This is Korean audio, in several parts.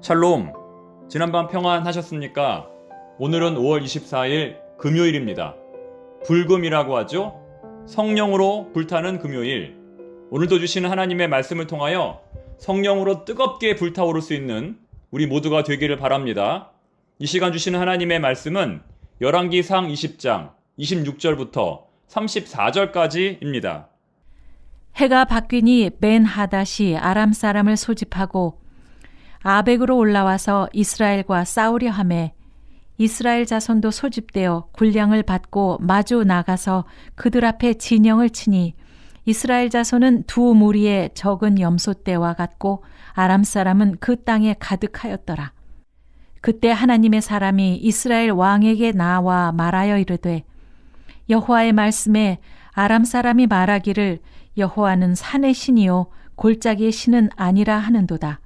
샬롬, 지난밤 평안하셨습니까? 오늘은 5월 24일 금요일입니다. 불금이라고 하죠? 성령으로 불타는 금요일. 오늘도 주시는 하나님의 말씀을 통하여 성령으로 뜨겁게 불타오를 수 있는 우리 모두가 되기를 바랍니다. 이 시간 주시는 하나님의 말씀은 열왕기상 20장 26절부터 34절까지입니다. 해가 바뀌니 벤하닷이 아람 사람을 소집하고 아벡으로 올라와서 이스라엘과 싸우려 하매 이스라엘 자손도 소집되어 군량을 받고 마주 나가서 그들 앞에 진영을 치니 이스라엘 자손은 두 무리의 적은 염소떼와 같고 아람 사람은 그 땅에 가득하였더라. 그때 하나님의 사람이 이스라엘 왕에게 나와 말하여 이르되 여호와의 말씀에 아람 사람이 말하기를 여호와는 산의 신이요 골짜기의 신은 아니라 하는도다.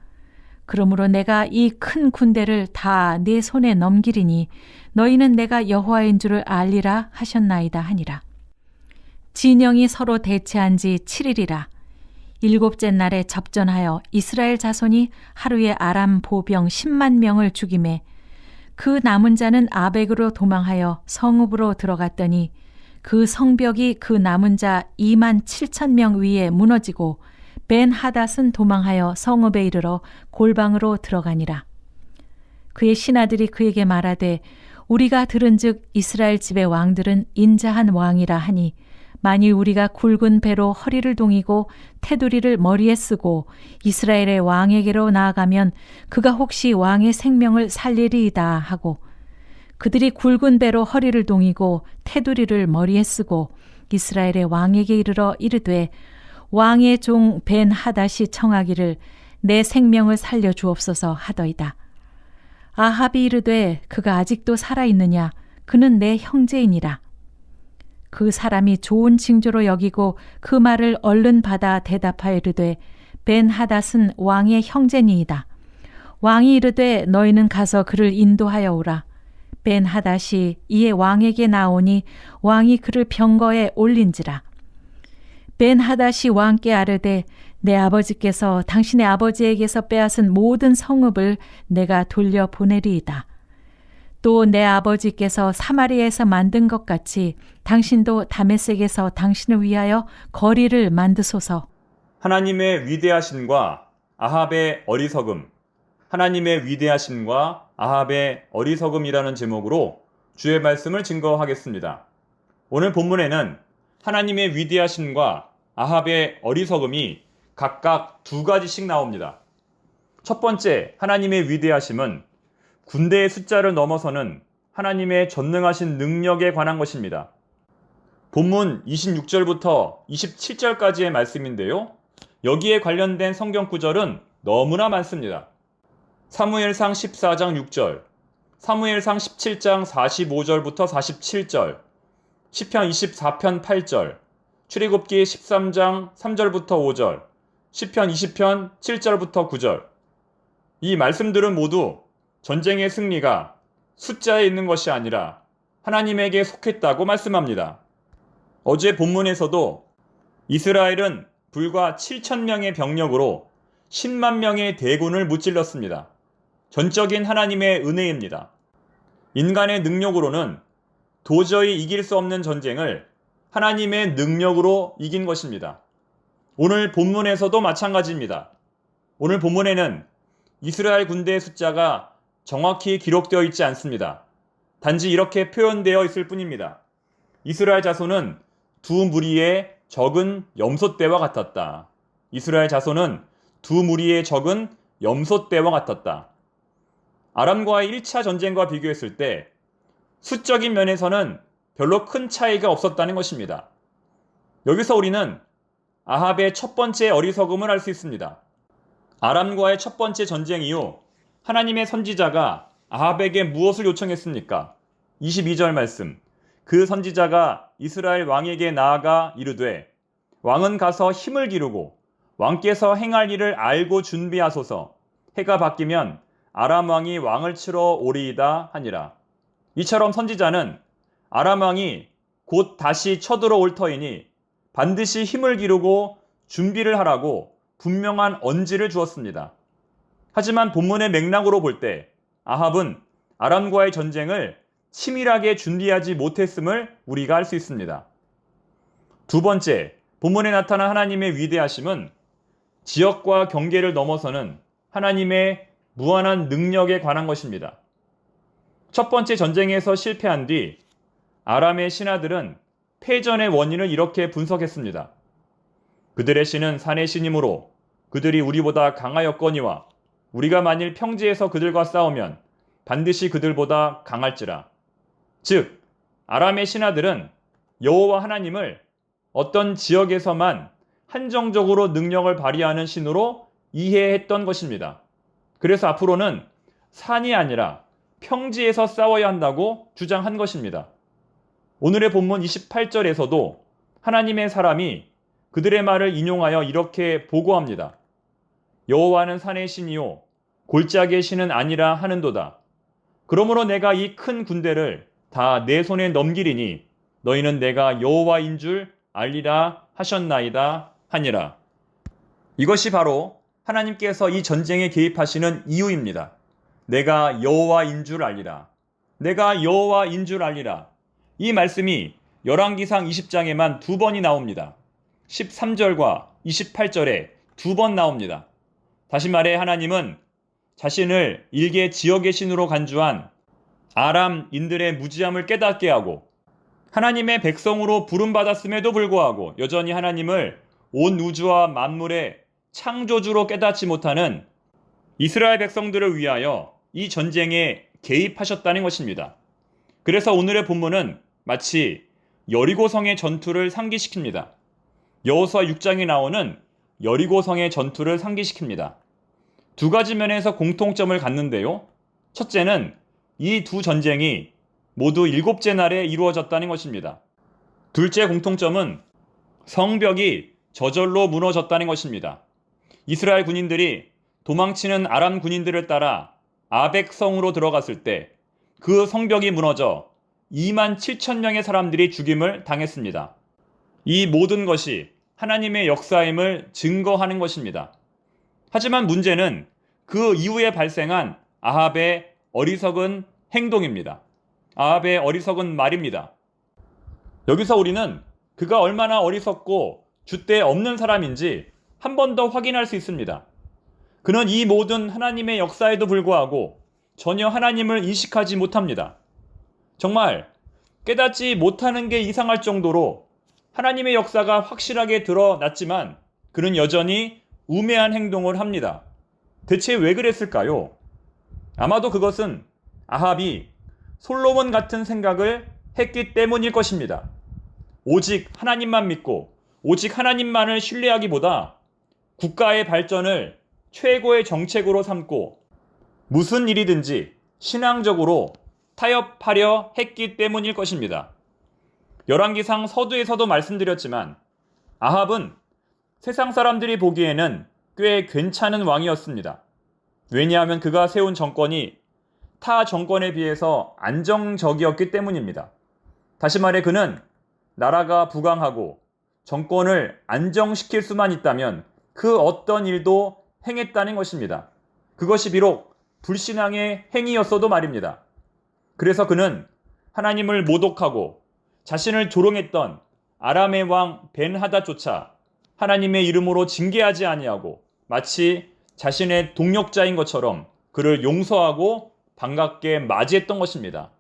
그러므로 내가 이 큰 군대를 다 네 손에 넘기리니 너희는 내가 여호와인 줄을 알리라 하셨나이다 하니라. 진영이 서로 대치한 지 7일이라. 일곱째 날에 접전하여 이스라엘 자손이 하루에 아람 보병 10만 명을 죽이매 그 남은 자는 아벡으로 도망하여 성읍으로 들어갔더니 그 성벽이 그 남은 자 2만 7천 명 위에 무너지고 벤하닷은 도망하여 성읍에 이르러 골방으로 들어가니라. 그의 신하들이 그에게 말하되 우리가 들은즉 이스라엘 집의 왕들은 인자한 왕이라 하니 만일 우리가 굵은 배로 허리를 동이고 테두리를 머리에 쓰고 이스라엘의 왕에게로 나아가면 그가 혹시 왕의 생명을 살리리이다 하고 그들이 굵은 배로 허리를 동이고 테두리를 머리에 쓰고 이스라엘의 왕에게 이르러 이르되 왕의 종 벤하닷이 청하기를 내 생명을 살려 주옵소서 하더이다. 아합이 이르되 그가 아직도 살아있느냐? 그는 내 형제이니라. 그 사람이 좋은 징조로 여기고 그 말을 얼른 받아 대답하여 이르되 벤하닷은 왕의 형제니이다. 왕이 이르되 너희는 가서 그를 인도하여 오라. 벤하닷이 이에 왕에게 나오니 왕이 그를 병거에 올린지라. 벤하닷이 왕께 아뢰되 내 아버지께서 당신의 아버지에게서 빼앗은 모든 성읍을 내가 돌려보내리이다. 또 내 아버지께서 사마리아에서 만든 것 같이 당신도 다메섹에서 당신을 위하여 거리를 만드소서. 하나님의 위대하심과 아합의 어리석음, 하나님의 위대하심과 아합의 어리석음이라는 제목으로 주의 말씀을 증거하겠습니다. 오늘 본문에는 하나님의 위대하심과 아합의 어리석음이 각각 두 가지씩 나옵니다. 첫 번째, 하나님의 위대하심은 군대의 숫자를 넘어서는 하나님의 전능하신 능력에 관한 것입니다. 본문 26절부터 27절까지의 말씀인데요. 여기에 관련된 성경 구절은 너무나 많습니다. 사무엘상 14장 6절, 사무엘상 17장 45절부터 47절, 시편 24편 8절, 출애굽기 13장 3절부터 5절, 시편 20편 7절부터 9절. 이 말씀들은 모두 전쟁의 승리가 숫자에 있는 것이 아니라 하나님에게 속했다고 말씀합니다. 어제 본문에서도 이스라엘은 불과 7천 명의 병력으로 10만 명의 대군을 무찔렀습니다. 전적인 하나님의 은혜입니다. 인간의 능력으로는 도저히 이길 수 없는 전쟁을 하나님의 능력으로 이긴 것입니다. 오늘 본문에서도 마찬가지입니다. 오늘 본문에는 이스라엘 군대의 숫자가 정확히 기록되어 있지 않습니다. 단지 이렇게 표현되어 있을 뿐입니다. 이스라엘 자손은 두 무리의 적은 염소떼와 같았다. 이스라엘 자손은 두 무리의 적은 염소떼와 같았다. 아람과의 1차 전쟁과 비교했을 때 수적인 면에서는 별로 큰 차이가 없었다는 것입니다. 여기서 우리는 아합의 첫 번째 어리석음을 알 수 있습니다. 아람과의 첫 번째 전쟁 이후 하나님의 선지자가 아합에게 무엇을 요청했습니까? 22절 말씀. 그 선지자가 이스라엘 왕에게 나아가 이르되 왕은 가서 힘을 기르고 왕께서 행할 일을 알고 준비하소서. 해가 바뀌면 아람 왕이 왕을 치러 오리이다 하니라. 이처럼 선지자는 아람 왕이 곧 다시 쳐들어올 터이니 반드시 힘을 기르고 준비를 하라고 분명한 언지를 주었습니다. 하지만 본문의 맥락으로 볼 때 아합은 아람과의 전쟁을 치밀하게 준비하지 못했음을 우리가 알 수 있습니다. 두 번째, 본문에 나타난 하나님의 위대하심은 지역과 경계를 넘어서는 하나님의 무한한 능력에 관한 것입니다. 첫 번째 전쟁에서 실패한 뒤 아람의 신하들은 패전의 원인을 이렇게 분석했습니다. 그들의 신은 산의 신이므로 그들이 우리보다 강하였거니와 우리가 만일 평지에서 그들과 싸우면 반드시 그들보다 강할지라. 즉, 아람의 신하들은 여호와 하나님을 어떤 지역에서만 한정적으로 능력을 발휘하는 신으로 이해했던 것입니다. 그래서 앞으로는 산이 아니라 평지에서 싸워야 한다고 주장한 것입니다. 오늘의 본문 28절에서도 하나님의 사람이 그들의 말을 인용하여 이렇게 보고합니다. 여호와는 산의 신이요 골짜기의 신은 아니라 하는도다. 그러므로 내가 이 큰 군대를 다 내 손에 넘기리니 너희는 내가 여호와인 줄 알리라 하셨나이다 하니라. 이것이 바로 하나님께서 이 전쟁에 개입하시는 이유입니다. 내가 여호와인 줄 알리라. 내가 여호와인 줄 알리라. 이 말씀이 열왕기상 20장에만 2번이 나옵니다. 13절과 28절에 2번 나옵니다. 다시 말해 하나님은 자신을 일개 지역의 신으로 간주한 아람인들의 무지함을 깨닫게 하고 하나님의 백성으로 부름받았음에도 불구하고 여전히 하나님을 온 우주와 만물의 창조주로 깨닫지 못하는 이스라엘 백성들을 위하여 이 전쟁에 개입하셨다는 것입니다. 그래서 오늘의 본문은 마치 여리고성의 전투를 상기시킵니다. 여호수아 6장에 나오는 여리고성의 전투를 상기시킵니다. 두 가지 면에서 공통점을 갖는데요. 첫째는 이 두 전쟁이 모두 7째 날에 이루어졌다는 것입니다. 둘째 공통점은 성벽이 저절로 무너졌다는 것입니다. 이스라엘 군인들이 도망치는 아람 군인들을 따라 아벡성으로 들어갔을 때 그 성벽이 무너져 2만 7천 명의 사람들이 죽임을 당했습니다. 이 모든 것이 하나님의 역사임을 증거하는 것입니다. 하지만 문제는 그 이후에 발생한 아합의 어리석은 행동입니다. 아합의 어리석은 말입니다. 여기서 우리는 그가 얼마나 어리석고 줏대 없는 사람인지 한 번 더 확인할 수 있습니다. 그는 이 모든 하나님의 역사에도 불구하고 전혀 하나님을 인식하지 못합니다. 정말 깨닫지 못하는 게 이상할 정도로 하나님의 역사가 확실하게 드러났지만 그는 여전히 우매한 행동을 합니다. 대체 왜 그랬을까요? 아마도 그것은 아합이 솔로몬 같은 생각을 했기 때문일 것입니다. 오직 하나님만 믿고 오직 하나님만을 신뢰하기보다 국가의 발전을 최고의 정책으로 삼고 무슨 일이든지 신앙적으로 타협하려 했기 때문일 것입니다. 열왕기상 서두에서도 말씀드렸지만 아합은 세상 사람들이 보기에는 꽤 괜찮은 왕이었습니다. 왜냐하면 그가 세운 정권이 타 정권에 비해서 안정적이었기 때문입니다. 다시 말해 그는 나라가 부강하고 정권을 안정시킬 수만 있다면 그 어떤 일도 행했다는 것입니다. 그것이 비록 불신앙의 행위였어도 말입니다. 그래서 그는 하나님을 모독하고 자신을 조롱했던 아람의 왕 벤하닷조차 하나님의 이름으로 징계하지 아니하고 마치 자신의 동력자인 것처럼 그를 용서하고 반갑게 맞이했던 것입니다.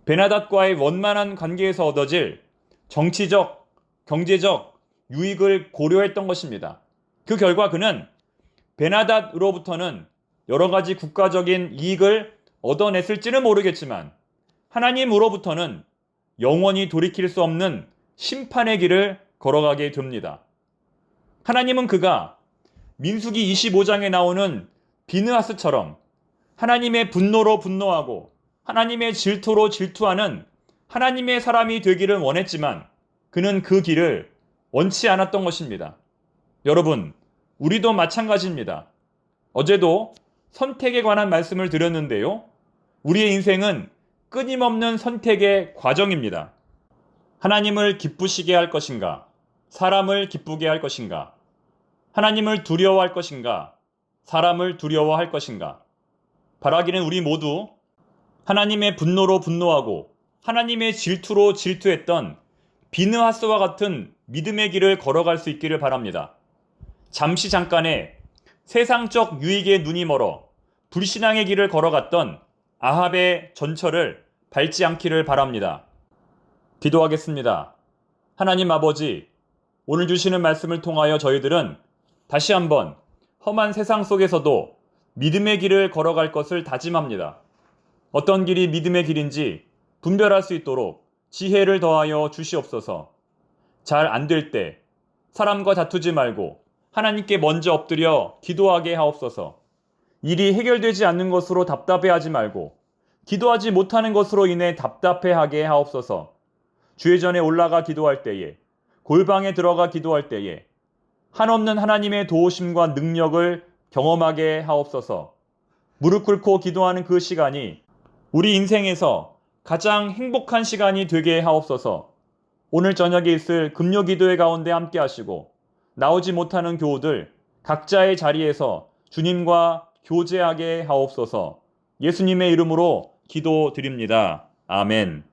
벤하닷과의 원만한 관계에서 얻어질 정치적, 경제적 유익을 고려했던 것입니다. 그 결과 그는 벤하닷으로부터는 여러 가지 국가적인 이익을 얻어냈을지는 모르겠지만 하나님으로부터는 영원히 돌이킬 수 없는 심판의 길을 걸어가게 됩니다. 하나님은 그가 민수기 25장에 나오는 비느하스처럼 하나님의 분노로 분노하고 하나님의 질투로 질투하는 하나님의 사람이 되기를 원했지만 그는 그 길을 원치 않았던 것입니다. 여러분, 우리도 마찬가지입니다. 어제도 선택에 관한 말씀을 드렸는데요. 우리의 인생은 끊임없는 선택의 과정입니다. 하나님을 기쁘시게 할 것인가? 사람을 기쁘게 할 것인가? 하나님을 두려워할 것인가? 사람을 두려워할 것인가? 바라기는 우리 모두 하나님의 분노로 분노하고 하나님의 질투로 질투했던 비느하스와 같은 믿음의 길을 걸어갈 수 있기를 바랍니다. 잠시 잠깐의 세상적 유익에 눈이 멀어 불신앙의 길을 걸어갔던 아합의 전철을 밟지 않기를 바랍니다. 기도하겠습니다. 하나님 아버지, 오늘 주시는 말씀을 통하여 저희들은 다시 한번 험한 세상 속에서도 믿음의 길을 걸어갈 것을 다짐합니다. 어떤 길이 믿음의 길인지 분별할 수 있도록 지혜를 더하여 주시옵소서. 잘 안 될 때 사람과 다투지 말고 하나님께 먼저 엎드려 기도하게 하옵소서. 일이 해결되지 않는 것으로 답답해하지 말고 기도하지 못하는 것으로 인해 답답해하게 하옵소서. 주의 전에 올라가 기도할 때에, 골방에 들어가 기도할 때에 한없는 하나님의 도우심과 능력을 경험하게 하옵소서. 무릎 꿇고 기도하는 그 시간이 우리 인생에서 가장 행복한 시간이 되게 하옵소서. 오늘 저녁에 있을 금요 기도회 가운데 함께 하시고 나오지 못하는 교우들 각자의 자리에서 주님과 교제하게 하옵소서. 예수님의 이름으로 기도드립니다. 아멘.